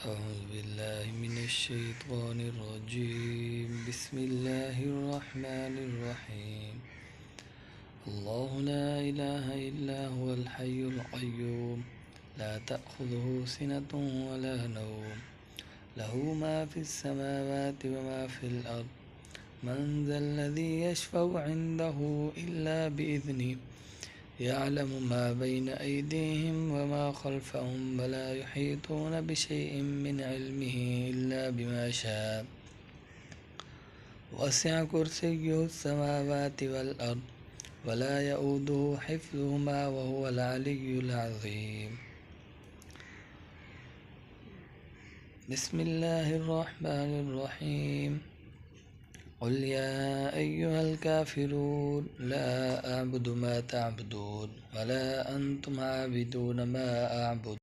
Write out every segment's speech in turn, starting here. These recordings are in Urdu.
أعوذ بالله من الشيطان الرجيم. بسم الله الرحمن الرحيم. الله لا إله إلا هو الحي القيوم لا تأخذه سنة ولا نوم له ما في السماوات وما في الأرض من ذا الذي يشفع عنده إلا بإذنه يعلم ما بين أيديهم وما خلفهم ولا يحيطون بشيء من علمه إلا بما شاء وسع كرسيه السماوات والأرض ولا يؤوده حفظهما وهو العلي العظيم. بسم الله الرحمن الرحيم. قل يا أيها الكافرون لا أعبد ما تعبدون ولا أنتم عابدون ما أعبد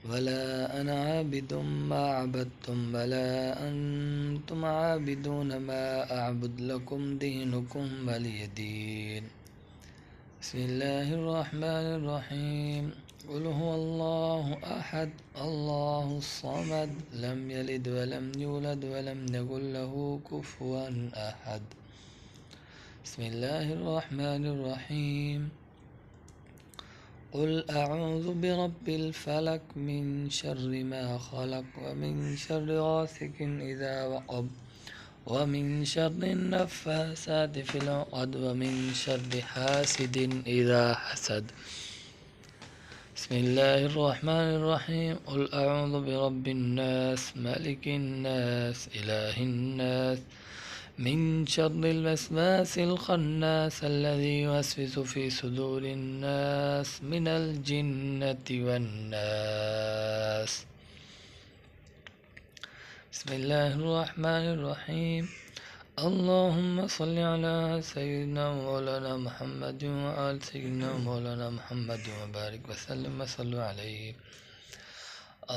ولا أنا عابد ما عبدتم ولا أنتم عابدون ما أعبد لكم دينكم ولي دين. بسم الله الرحمن الرحيم. قل هو الله أحد الله الصمد لم يلد ولم يولد ولم يكن له كفوا أحد. بسم الله الرحمن الرحيم. قل أعوذ برب الفلق من شر ما خلق ومن شر غاسق إذا وقب ومن شر النفاثات في العقد ومن شر حاسد إذا حسد. بسم الله الرحمن الرحيم. قل أعوذ برب الناس ملك الناس إله الناس من شر الوسواس الخناس الذي يوسوس في صدور الناس من الجنة والناس. بسم الله الرحمن الرحيم. اللهم صل على سيدنا مولانا محمد وآل سيدنا مولانا محمد وبارك وسلم وصلوا عليه.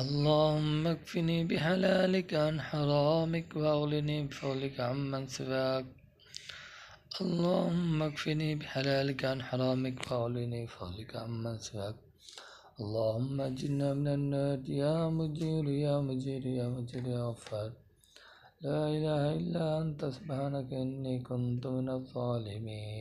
اللهم اكفني بحلالك عن حرامك وأغنني بفضلك عمن سواك. اللهم اكفني بحلالك عن حرامك وأغنني بفضلك عمن سواك. اللهم اجرنا من النار يا مجير يا مجير يا مجير يا غفار. لا إله إلا أنت سبحانك إني كنت من الظالمين.